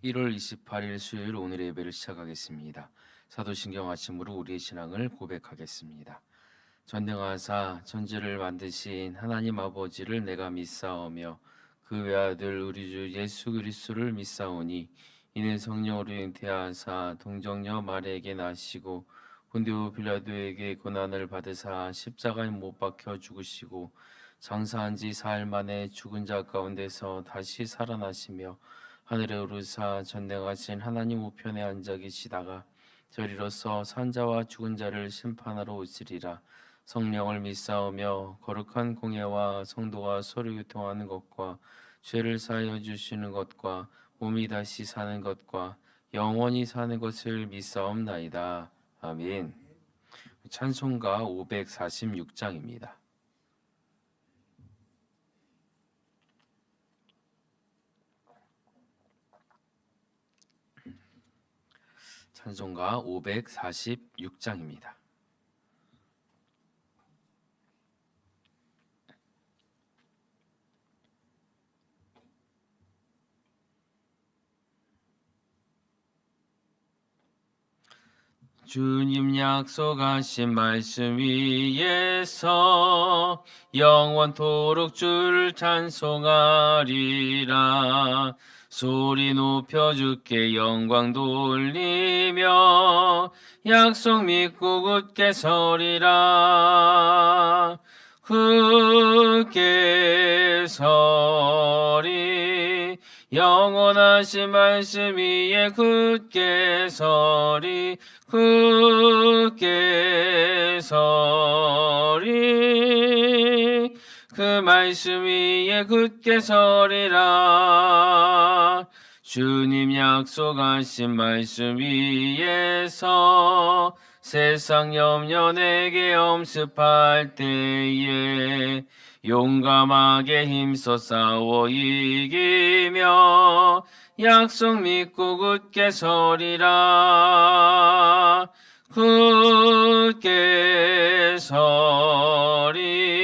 1월 28일 수요일 오늘의 예배를 시작하겠습니다. 사도신경 아침으로 우리의 신앙을 고백하겠습니다. 전능하사 천지를 만드신 하나님 아버지를 내가 믿사오며 그 외아들 우리 주 예수 그리스도를 믿사오니 이는 성령으로 잉태하사 동정녀 마리아에게 나시고 본디오 빌라도에게 고난을 받으사 십자가에 못 박혀 죽으시고 장사한 지 사흘 만에 죽은 자 가운데서 다시 살아나시며 하늘에 오르사 전능하신 하나님 우편에 앉아 계시다가 저리로서 산자와 죽은 자를 심판하러 오시리라. 성령을 믿사오며 거룩한 공예와 성도가 서로 교통하는 것과 죄를 사하여 주시는 것과 몸이 다시 사는 것과 영원히 사는 것을 믿사옵나이다. 아멘. 찬송가 546장입니다. 찬송가 546장입니다. 주님 약속하신 말씀 위에서 영원토록 주를 찬송하리라. 소리 높여 주께 영광 돌리며 약속 믿고 굳게 서리라. 굳게 서리 영원하신 말씀 위에 굳게 서리 굳게 서리 그 말씀 위에 굳게 서리라. 주님 약속하신 말씀 위에서 세상 염려 내게 엄습할 때에 용감하게 힘써 싸워 이기며 약속 믿고 굳게 서리라. 굳게 서리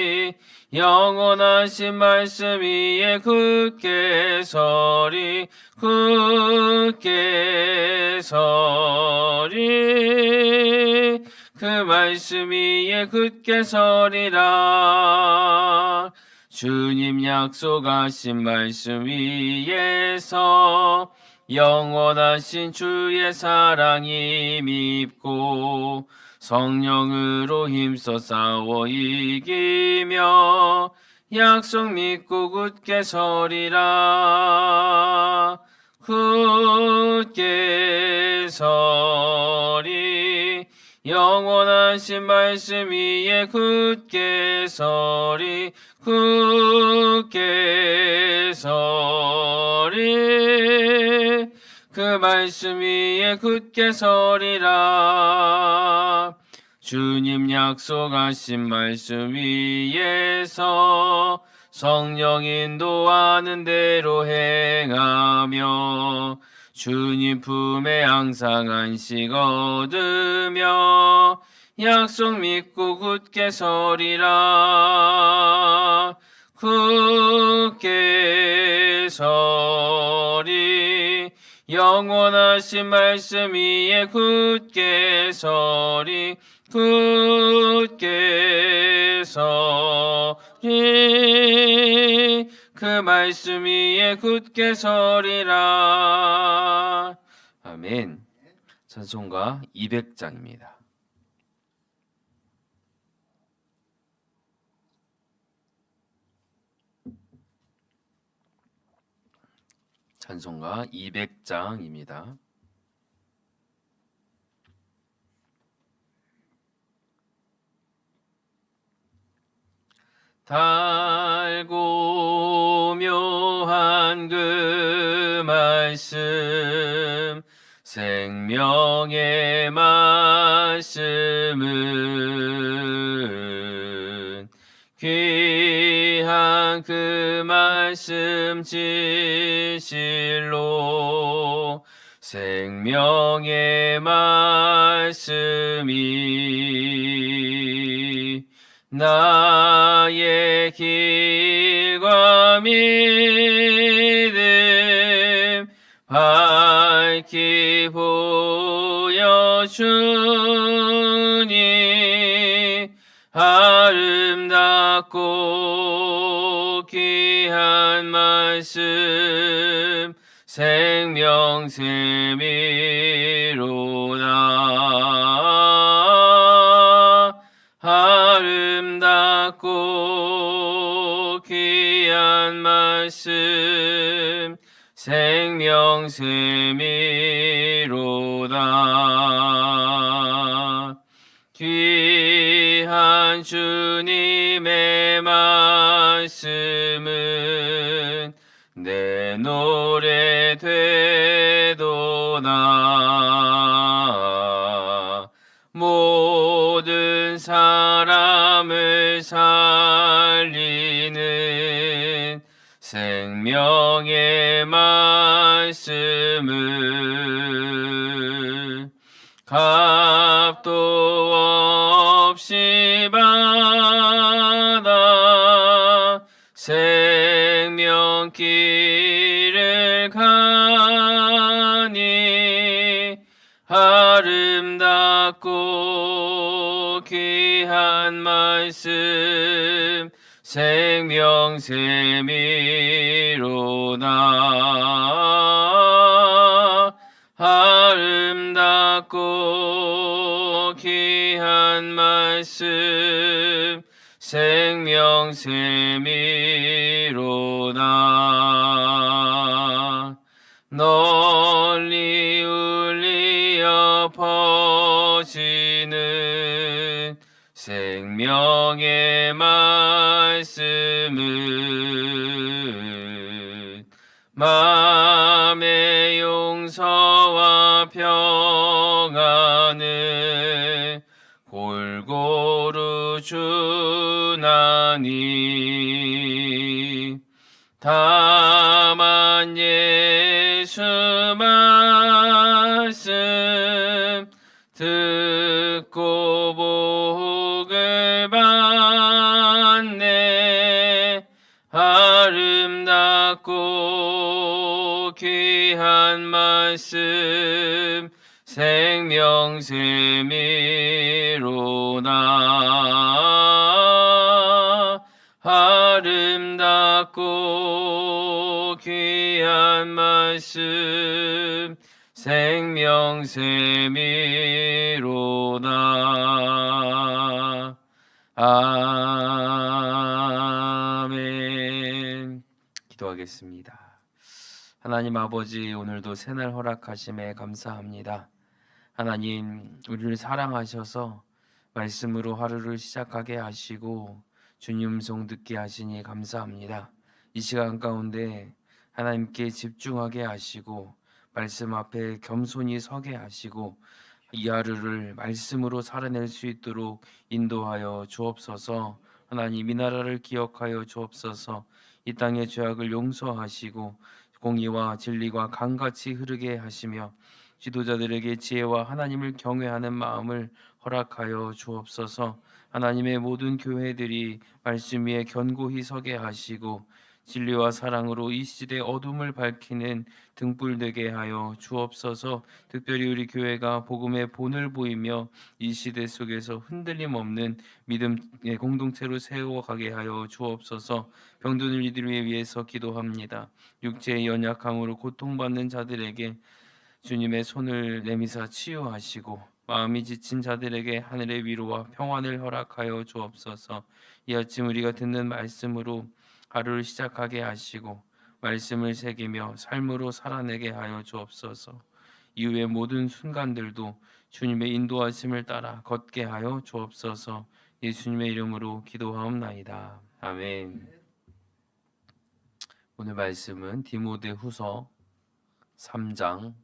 영원하신 말씀 위에 굳게 서리 굳게 서리 그 말씀 위에 굳게 서리라. 주님 약속하신 말씀 위에서 영원하신 주의 사랑이 밉고 성령으로 힘써 싸워 이기며 약속 믿고 굳게 서리라. 굳게 서리 영원하신 말씀 위에 굳게 서리 굳게 서리 그 말씀 위에 굳게 서리라. 주님 약속하신 말씀 위에서 성령 인도하는 대로 행하며 주님 품에 항상 안식 얻으며 약속 믿고 굳게 서리라. 굳게 서리 영원하신 말씀 위에 굳게 서리 굳게 서리 그 말씀 위에 굳게 서리라. 아멘. 찬송가 200장입니다. 찬송가 200장입니다. 달고 묘한 그 말씀 생명의 말씀은 귀한 그 말씀 진실로 생명의 말씀이 나의 길과 믿음 귀한 말씀 생명샘이로다. 아름답고 귀한 말씀 생명샘이로다. 귀한 주님의 말씀은 내 노래 되도다. 모든 사람을 살리는 생명의 말씀을 값도 없이 받아 생명길을 가니 아름답고 귀한 말씀 생명샘이로다. 아름답고 귀한 말씀 생명샘이로다. 널리 울리어 퍼지는 생명의 말씀은 마음의 용서와 평안을 골고루 주나니 다만 예수 말씀 듣고 복을 받네. 아름답고 귀한 말씀 생명샘이로다. 아름답고 귀한 말씀 생명샘이로다. 아멘. 기도하겠습니다. 하나님 아버지, 오늘도 새날 허락하심에 감사합니다. 하나님, 우리를 사랑하셔서 말씀으로 하루를 시작하게 하시고 주님 음성 듣게 하시니 감사합니다. 이 시간 가운데 하나님께 집중하게 하시고 말씀 앞에 겸손히 서게 하시고 이 하루를 말씀으로 살아낼 수 있도록 인도하여 주옵소서. 하나님, 이 나라를 기억하여 주옵소서. 이 땅의 죄악을 용서하시고 공의와 진리가 강같이 흐르게 하시며 지도자들에게 지혜와 하나님을 경외하는 마음을 허락하여 주옵소서. 하나님의 모든 교회들이 말씀 위에 견고히 서게 하시고 진리와 사랑으로 이 시대 어둠을 밝히는 등불 되게 하여 주옵소서. 특별히 우리 교회가 복음의 본을 보이며 이 시대 속에서 흔들림 없는 믿음의 공동체로 세워가게 하여 주옵소서. 병든 이들을 위해서 기도합니다. 육체의 연약함으로 고통받는 자들에게 주님의 손을 내미사 치유하시고 마음이 지친 자들에게 하늘의 위로와 평안을 허락하여 주옵소서. 이 아침 우리가 듣는 말씀으로 하루를 시작하게 하시고 말씀을 새기며 삶으로 살아내게 하여 주옵소서. 이후의 모든 순간들도 주님의 인도하심을 따라 걷게 하여 주옵소서. 예수님의 이름으로 기도하옵나이다. 아멘. 오늘 말씀은 디모데후서 3장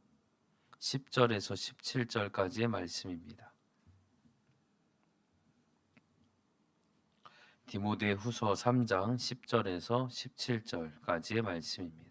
10절에서 17절까지의 말씀입니다. 디모데후서 3장 10절에서 17절까지의 말씀입니다.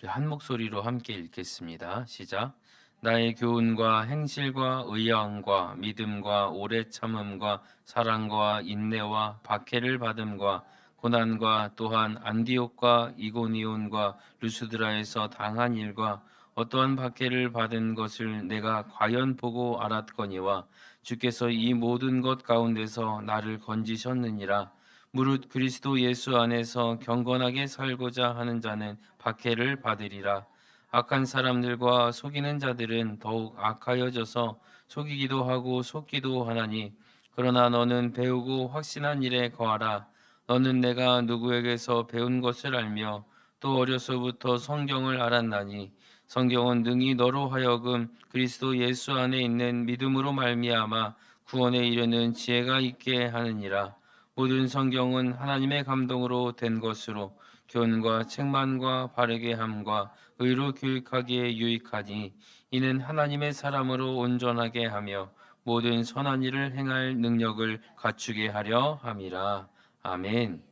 한 목소리로 함께 읽겠습니다. 시작. 나의 교훈과 행실과 의향과 믿음과 오래 참음과 사랑과 인내와 박해를 받음과 고난과 또한 안디옥과 이고니온과 루스드라에서 당한 일과 어떠한 박해를 받은 것을 내가 과연 보고 알았거니와 주께서 이 모든 것 가운데서 나를 건지셨느니라. 무릇 그리스도 예수 안에서 경건하게 살고자 하는 자는 박해를 받으리라. 악한 사람들과 속이는 자들은 더욱 악하여져서 속이기도 하고 속기도 하나니, 그러나 너는 배우고 확신한 일에 거하라. 너는 내가 누구에게서 배운 것을 알며 또 어려서부터 성경을 알았나니, 성경은 능히 너로 하여금 그리스도 예수 안에 있는 믿음으로 말미암아 구원에 이르는 지혜가 있게 하느니라. 모든 성경은 하나님의 감동으로 된 것으로 교훈과 책망과 바르게 함과 의로 교육하기에 유익하니, 이는 하나님의 사람으로 온전하게 하며 모든 선한 일을 행할 능력을 갖추게 하려 함이라. 아멘.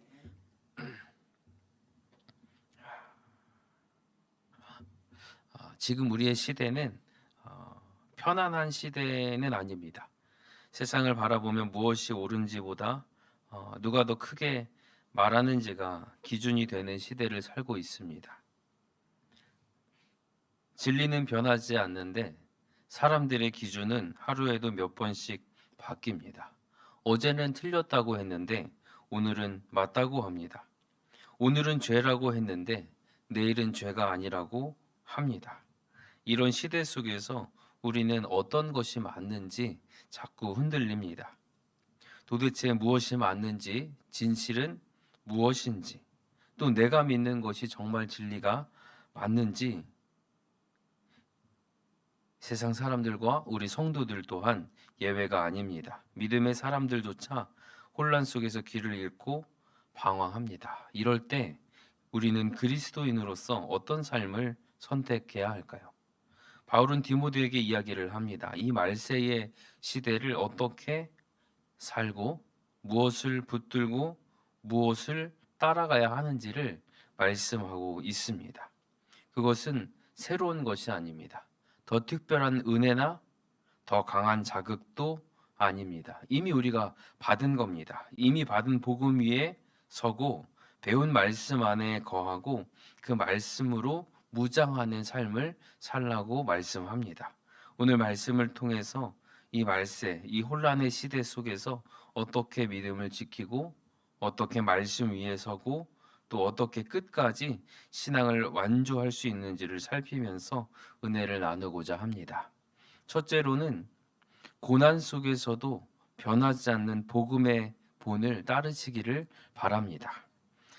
지금 우리의 시대는 편안한 시대는 아닙니다. 세상을 바라보면 무엇이 옳은지보다 누가 더 크게 말하는지가 기준이 되는 시대를 살고 있습니다. 진리는 변하지 않는데 사람들의 기준은 하루에도 몇 번씩 바뀝니다. 어제는 틀렸다고 했는데 오늘은 맞다고 합니다. 오늘은 죄라고 했는데 내일은 죄가 아니라고 합니다. 이런 시대 속에서 우리는 어떤 것이 맞는지 자꾸 흔들립니다. 도대체 무엇이 맞는지, 진실은 무엇인지, 또 내가 믿는 것이 정말 진리가 맞는지, 세상 사람들과 우리 성도들 또한 예외가 아닙니다. 믿음의 사람들조차 혼란 속에서 길을 잃고 방황합니다. 이럴 때 우리는 그리스도인으로서 어떤 삶을 선택해야 할까요? 바울은 디모데에게 이야기를 합니다. 이 말세의 시대를 어떻게 살고 무엇을 붙들고 무엇을 따라가야 하는지를 말씀하고 있습니다. 그것은 새로운 것이 아닙니다. 더 특별한 은혜나 더 강한 자극도 아닙니다. 이미 우리가 받은 겁니다. 이미 받은 복음 위에 서고 배운 말씀 안에 거하고 그 말씀으로 무장하는 삶을 살라고 말씀합니다. 오늘 말씀을 통해서 이 말세, 이 혼란의 시대 속에서 어떻게 믿음을 지키고 어떻게 말씀 위에 서고 또 어떻게 끝까지 신앙을 완주할 수 있는지를 살피면서 은혜를 나누고자 합니다. 첫째로는 고난 속에서도 변하지 않는 복음의 본을 따르시기를 바랍니다.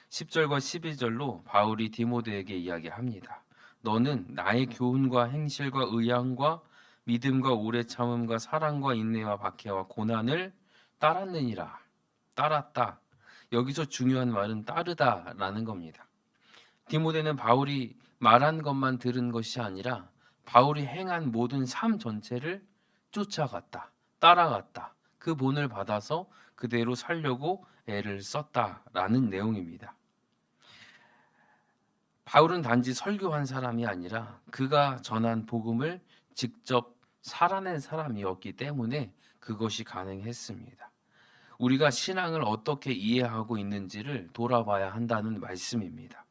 10절과 12절로 바울이 디모데에게 이야기합니다. 너는 나의 교훈과 행실과 의향과 믿음과 오래 참음과 사랑과 인내와 박해와 고난을 따랐느니라. 따랐다. 여기서 중요한 말은 따르다라는 겁니다. 디모데는 바울이 말한 것만 들은 것이 아니라 바울이 행한 모든 삶 전체를 쫓아갔다. 따라갔다. 그 본을 받아서 그대로 살려고 애를 썼다라는 내용입니다. 바울은 단지 설교한 사람이 아니라 그가 전한 복음을 직접 살아낸 사람이었기 때문에 그것이 가능했습니다. 우리가 신앙을 어떻게 이해하고 있는지를 돌아봐야 한다는 말씀입니다.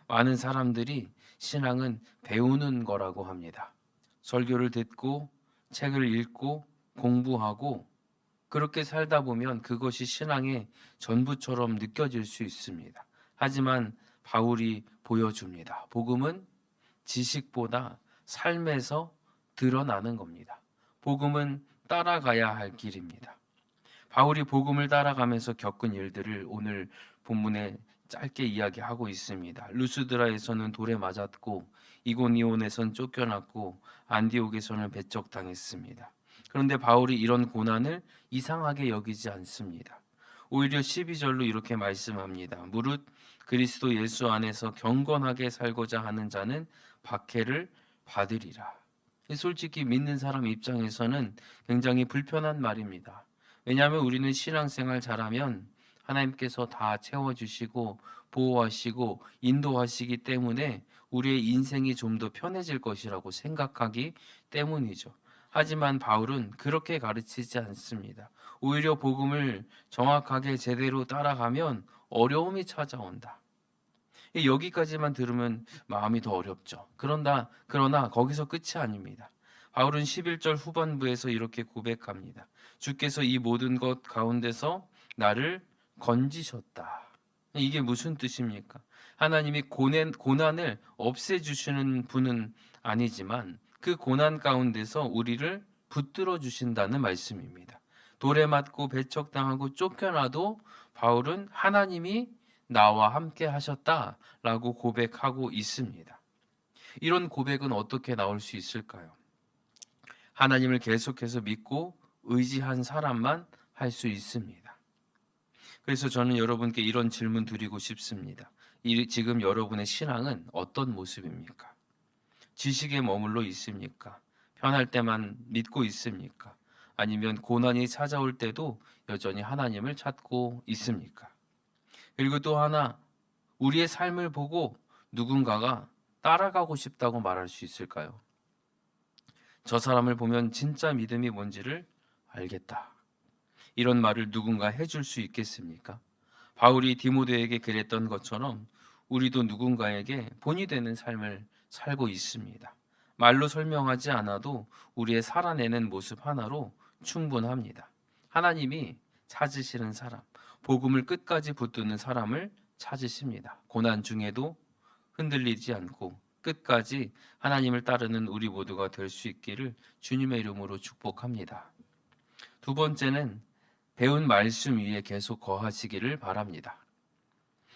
많은 사람들이 신앙은 배우는 거라고 합니다. 설교를 듣고 책을 읽고 공부하고 그렇게 살다 보면 그것이 신앙의 전부처럼 느껴질 수 있습니다. 하지만 바울이 보여줍니다. 복음은 지식보다 삶에서 드러나는 겁니다. 복음은 따라가야 할 길입니다. 바울이 복음을 따라가면서 겪은 일들을 오늘 본문에 짧게 이야기하고 있습니다. 루스드라에서는 돌에 맞았고 이고니온에선 쫓겨났고 안디옥에서는 배척당했습니다. 그런데 바울이 이런 고난을 이상하게 여기지 않습니다. 오히려 12절로 이렇게 말씀합니다. 무릇 그리스도 예수 안에서 경건하게 살고자 하는 자는 박해를 받으리라. 솔직히 믿는 사람 입장에서는 굉장히 불편한 말입니다. 왜냐하면 우리는 신앙생활 잘하면 하나님께서 다 채워주시고 보호하시고 인도하시기 때문에 우리의 인생이 좀 더 편해질 것이라고 생각하기 때문이죠. 하지만 바울은 그렇게 가르치지 않습니다. 오히려 복음을 정확하게 제대로 따라가면 어려움이 찾아온다. 여기까지만 들으면 마음이 더 어렵죠. 그러나 거기서 끝이 아닙니다. 바울은 11절 후반부에서 이렇게 고백합니다. 주께서 이 모든 것 가운데서 나를 건지셨다. 이게 무슨 뜻입니까? 하나님이 고난을 없애주시는 분은 아니지만 그 고난 가운데서 우리를 붙들어 주신다는 말씀입니다. 돌에 맞고 배척당하고 쫓겨나도 바울은 하나님이 나와 함께 하셨다라고 고백하고 있습니다. 이런 고백은 어떻게 나올 수 있을까요? 하나님을 계속해서 믿고 의지한 사람만 할 수 있습니다. 그래서 저는 여러분께 이런 질문 드리고 싶습니다. 지금 여러분의 신앙은 어떤 모습입니까? 지식에 머물러 있습니까? 편할 때만 믿고 있습니까? 아니면 고난이 찾아올 때도 여전히 하나님을 찾고 있습니까? 그리고 또 하나, 우리의 삶을 보고 누군가가 따라가고 싶다고 말할 수 있을까요? 저 사람을 보면 진짜 믿음이 뭔지를 알겠다. 이런 말을 누군가 해줄 수 있겠습니까? 바울이 디모데에게 그랬던 것처럼 우리도 누군가에게 본이 되는 삶을 살고 있습니다. 말로 설명하지 않아도 우리의 살아내는 모습 하나로 충분합니다. 하나님이 찾으시는 사람, 복음을 끝까지 붙드는 사람을 찾으십니다. 고난 중에도 흔들리지 않고 끝까지 하나님을 따르는 우리 모두가 될 수 있기를 주님의 이름으로 축복합니다. 두 번째는 배운 말씀 위에 계속 거하시기를 바랍니다.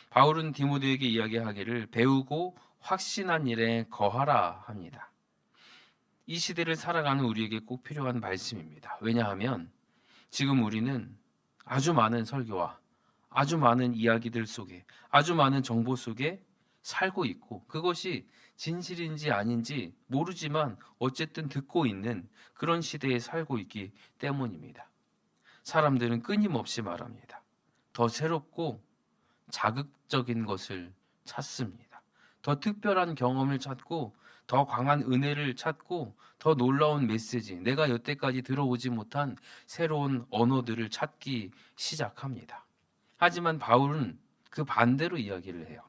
바울은 디모데에게 이야기하기를 배우고 확신한 일에 거하라 합니다. 이 시대를 살아가는 우리에게 꼭 필요한 말씀입니다. 왜냐하면 지금 우리는 아주 많은 설교와 아주 많은 이야기들 속에, 아주 많은 정보 속에 살고 있고, 그것이 진실인지 아닌지 모르지만 어쨌든 듣고 있는 그런 시대에 살고 있기 때문입니다. 사람들은 끊임없이 말합니다. 더 새롭고 자극적인 것을 찾습니다. 더 특별한 경험을 찾고, 더 강한 은혜를 찾고, 더 놀라운 메시지, 내가 여태까지 들어오지 못한 새로운 언어들을 찾기 시작합니다. 하지만 바울은 그 반대로 이야기를 해요.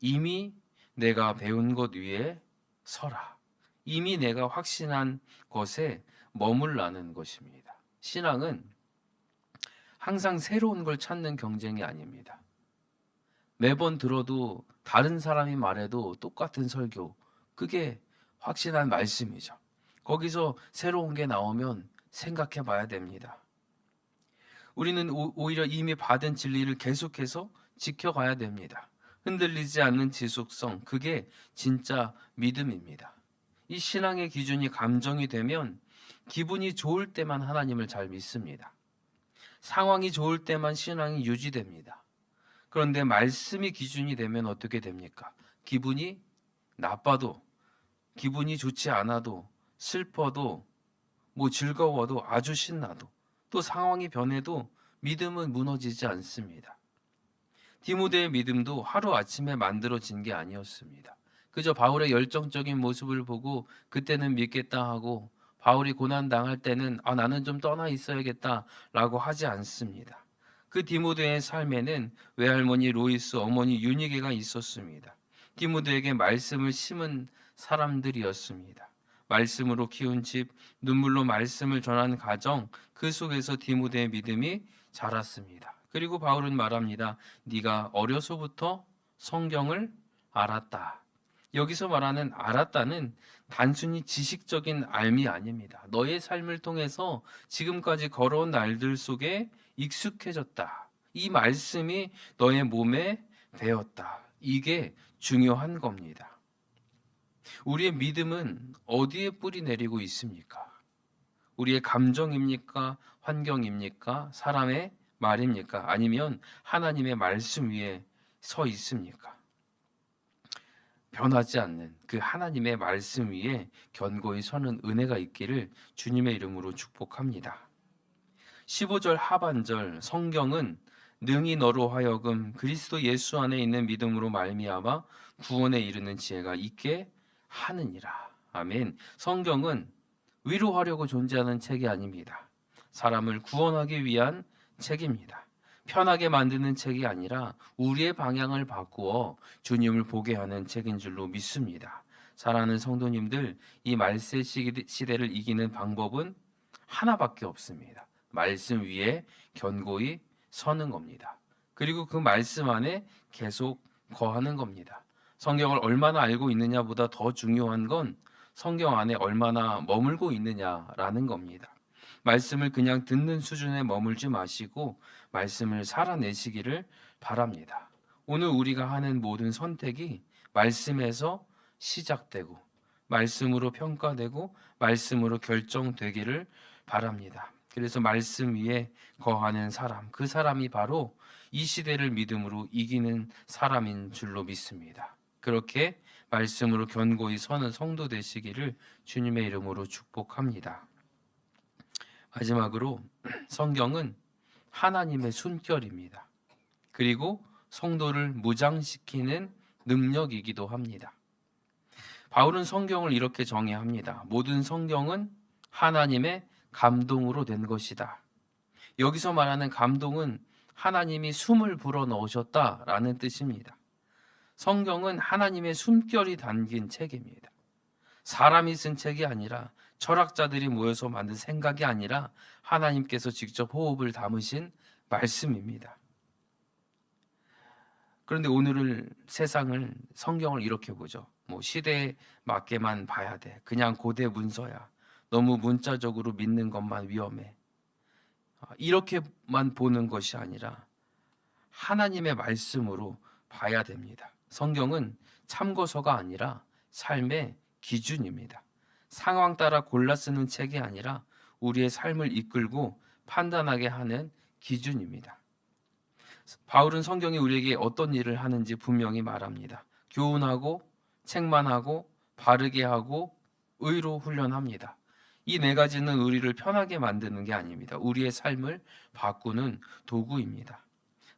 이미 내가 배운 것 위에 서라. 이미 내가 확신한 것에 머물라는 것입니다. 신앙은 항상 새로운 걸 찾는 경쟁이 아닙니다. 매번 들어도 다른 사람이 말해도 똑같은 설교, 그게 확신한 말씀이죠. 거기서 새로운 게 나오면 생각해 봐야 됩니다. 우리는 오히려 이미 받은 진리를 계속해서 지켜가야 됩니다. 흔들리지 않는 지속성, 그게 진짜 믿음입니다. 이 신앙의 기준이 감정이 되면 기분이 좋을 때만 하나님을 잘 믿습니다. 상황이 좋을 때만 신앙이 유지됩니다. 그런데 말씀이 기준이 되면 어떻게 됩니까? 기분이 나빠도, 기분이 좋지 않아도, 슬퍼도, 즐거워도, 아주 신나도, 또 상황이 변해도 믿음은 무너지지 않습니다. 디모데의 믿음도 하루아침에 만들어진 게 아니었습니다. 그저 바울의 열정적인 모습을 보고 그때는 믿겠다 하고, 바울이 고난당할 때는 나는 좀 떠나 있어야겠다라고 하지 않습니다. 그 디모데의 삶에는 외할머니 로이스, 어머니 유니게가 있었습니다. 디모데에게 말씀을 심은 사람들이었습니다. 말씀으로 키운 집, 눈물로 말씀을 전한 가정, 그 속에서 디모데의 믿음이 자랐습니다. 그리고 바울은 말합니다. 네가 어려서부터 성경을 알았다. 여기서 말하는 알았다는 단순히 지식적인 알미 아닙니다. 너의 삶을 통해서 지금까지 걸어온 날들 속에 익숙해졌다. 이 말씀이 너의 몸에 배었다. 이게 중요한 겁니다. 우리의 믿음은 어디에 뿌리 내리고 있습니까? 우리의 감정입니까? 환경입니까? 사람의 말입니까? 아니면 하나님의 말씀 위에 서 있습니까? 변하지 않는 그 하나님의 말씀 위에 견고히 서는 은혜가 있기를 주님의 이름으로 축복합니다. 15절 하반절, 성경은 능히 너로 하여금 그리스도 예수 안에 있는 믿음으로 말미암아 구원에 이르는 지혜가 있게 하느니라. 아멘. 성경은 위로하려고 존재하는 책이 아닙니다. 사람을 구원하기 위한 책입니다. 편하게 만드는 책이 아니라 우리의 방향을 바꾸어 주님을 보게 하는 책인 줄로 믿습니다. 사랑하는 성도님들, 이 말세 시대를 이기는 방법은 하나밖에 없습니다. 말씀 위에 견고히 서는 겁니다. 그리고 그 말씀 안에 계속 거하는 겁니다. 성경을 얼마나 알고 있느냐보다 더 중요한 건 성경 안에 얼마나 머물고 있느냐라는 겁니다. 말씀을 그냥 듣는 수준에 머물지 마시고 말씀을 살아내시기를 바랍니다. 오늘 우리가 하는 모든 선택이 말씀에서 시작되고 말씀으로 평가되고 말씀으로 결정되기를 바랍니다. 그래서 말씀 위에 거하는 사람, 그 사람이 바로 이 시대를 믿음으로 이기는 사람인 줄로 믿습니다. 그렇게 말씀으로 견고히 서는 성도 되시기를 주님의 이름으로 축복합니다. 마지막으로 성경은 하나님의 숨결입니다. 그리고 성도를 무장시키는 능력이기도 합니다. 바울은 성경을 이렇게 정의합니다. 모든 성경은 하나님의 감동으로 된 것이다. 여기서 말하는 감동은 하나님이 숨을 불어넣으셨다라는 뜻입니다. 성경은 하나님의 숨결이 담긴 책입니다. 사람이 쓴 책이 아니라 철학자들이 모여서 만든 생각이 아니라 하나님께서 직접 호흡을 담으신 말씀입니다. 그런데 오늘 세상을 성경을 이렇게 보죠. 시대에 맞게만 봐야 돼. 그냥 고대 문서야. 너무 문자적으로 믿는 것만 위험해. 이렇게만 보는 것이 아니라 하나님의 말씀으로 봐야 됩니다. 성경은 참고서가 아니라 삶의 기준입니다. 상황 따라 골라 쓰는 책이 아니라 우리의 삶을 이끌고 판단하게 하는 기준입니다. 바울은 성경이 우리에게 어떤 일을 하는지 분명히 말합니다. 교훈하고 책망하고 바르게 하고 의로 훈련합니다. 이 네 가지는 우리를 편하게 만드는 게 아닙니다. 우리의 삶을 바꾸는 도구입니다.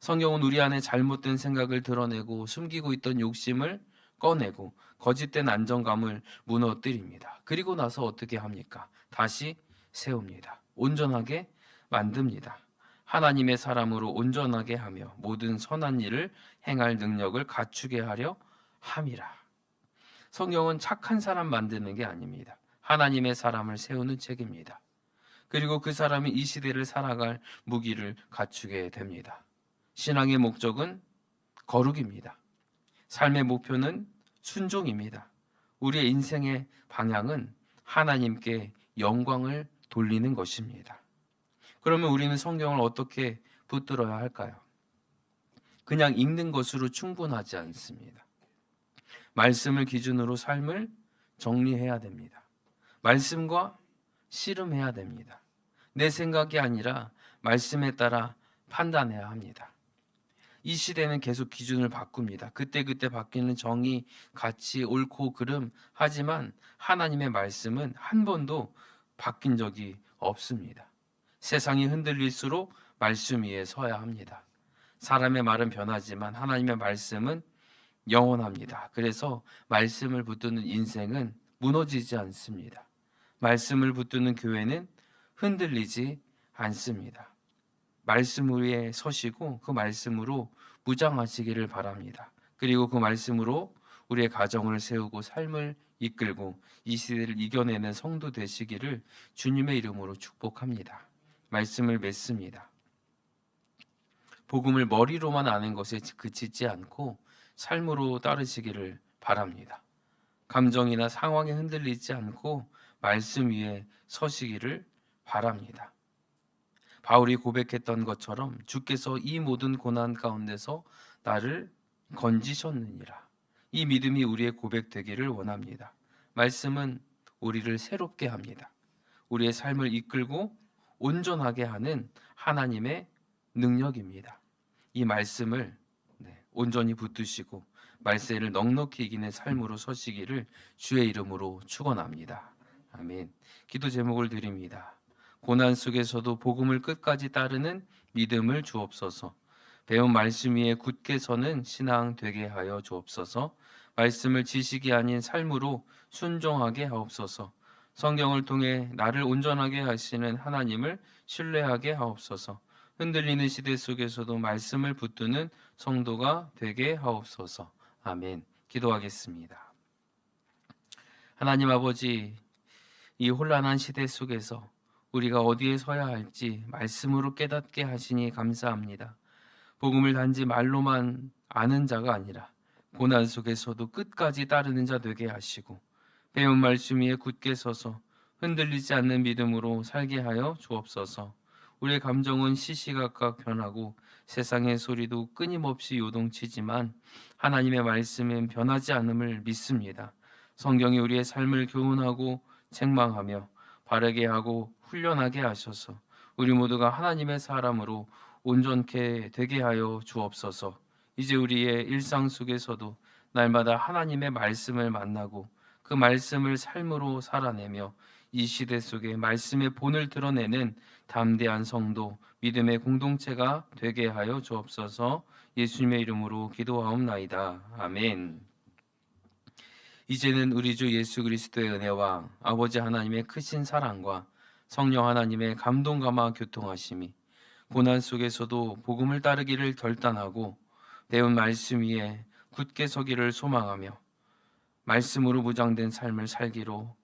성경은 우리 안에 잘못된 생각을 드러내고 숨기고 있던 욕심을 꺼내고 거짓된 안정감을 무너뜨립니다. 그리고 나서 어떻게 합니까? 다시 세웁니다. 온전하게 만듭니다. 하나님의 사람으로 온전하게 하며 모든 선한 일을 행할 능력을 갖추게 하려 함이라. 성경은 착한 사람 만드는 게 아닙니다. 하나님의 사람을 세우는 책입니다. 그리고 그 사람이 이 시대를 살아갈 무기를 갖추게 됩니다. 신앙의 목적은 거룩입니다. 삶의 목표는 순종입니다. 우리의 인생의 방향은 하나님께 영광을 돌리는 것입니다. 그러면 우리는 성경을 어떻게 붙들어야 할까요? 그냥 읽는 것으로 충분하지 않습니다. 말씀을 기준으로 삶을 정리해야 됩니다. 말씀과 씨름해야 됩니다. 내 생각이 아니라 말씀에 따라 판단해야 합니다. 이 시대는 계속 기준을 바꿉니다. 그때그때 바뀌는 정의, 가치, 옳고 그름, 하지만 하나님의 말씀은 한 번도 바뀐 적이 없습니다. 세상이 흔들릴수록 말씀 위에 서야 합니다. 사람의 말은 변하지만 하나님의 말씀은 영원합니다. 그래서 말씀을 붙드는 인생은 무너지지 않습니다. 말씀을 붙드는 교회는 흔들리지 않습니다. 말씀 위에 서시고 그 말씀으로 무장하시기를 바랍니다. 그리고 그 말씀으로 우리의 가정을 세우고 삶을 이끌고 이 시대를 이겨내는 성도 되시기를 주님의 이름으로 축복합니다. 말씀을 맺습니다. 복음을 머리로만 아는 것에 그치지 않고 삶으로 따르시기를 바랍니다. 감정이나 상황에 흔들리지 않고 말씀 위에 서시기를 바랍니다. 바울이 고백했던 것처럼 주께서 이 모든 고난 가운데서 나를 건지셨느니라. 이 믿음이 우리의 고백되기를 원합니다. 말씀은 우리를 새롭게 합니다. 우리의 삶을 이끌고 온전하게 하는 하나님의 능력입니다. 이 말씀을 온전히 붙드시고 말세를 넉넉히 이기는 삶으로 서시기를 주의 이름으로 축원합니다. 아멘. 기도 제목을 드립니다. 고난 속에서도 복음을 끝까지 따르는 믿음을 주옵소서. 배운 말씀 위에 굳게 서는 신앙 되게 하여 주옵소서. 말씀을 지식이 아닌 삶으로 순종하게 하옵소서. 성경을 통해 나를 온전하게 하시는 하나님을 신뢰하게 하옵소서. 흔들리는 시대 속에서도 말씀을 붙드는 성도가 되게 하옵소서. 아멘. 기도하겠습니다. 하나님 아버지, 이 혼란한 시대 속에서 우리가 어디에 서야 할지 말씀으로 깨닫게 하시니 감사합니다. 복음을 단지 말로만 아는 자가 아니라 고난 속에서도 끝까지 따르는 자 되게 하시고 배운 말씀 위에 굳게 서서 흔들리지 않는 믿음으로 살게 하여 주옵소서. 우리의 감정은 시시각각 변하고 세상의 소리도 끊임없이 요동치지만 하나님의 말씀은 변하지 않음을 믿습니다. 성경이 우리의 삶을 교훈하고 책망하며 바르게 하고 훈련하게 하셔서 우리 모두가 하나님의 사람으로 온전케 되게 하여 주옵소서. 이제 우리의 일상 속에서도 날마다 하나님의 말씀을 만나고 그 말씀을 삶으로 살아내며 이 시대 속에 말씀의 본을 드러내는 담대한 성도, 믿음의 공동체가 되게 하여 주옵소서. 예수님의 이름으로 기도하옵나이다. 아멘. 이제는 우리 주 예수 그리스도의 은혜와 아버지 하나님의 크신 사랑과 성령 하나님의 감동감화 교통하심이 고난 속에서도 복음을 따르기를 결단하고 배운 말씀 위에 굳게 서기를 소망하며 말씀으로 무장된 삶을 살기로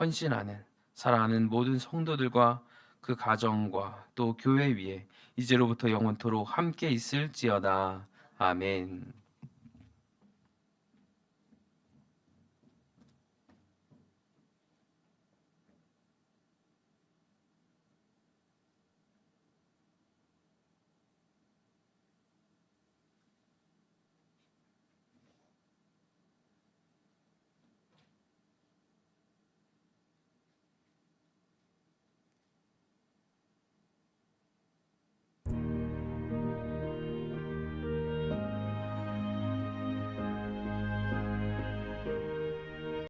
헌신하는 사랑하는 모든 성도들과 그 가정과 또 교회 위에 이제로부터 영원토록 함께 있을지어다. 아멘.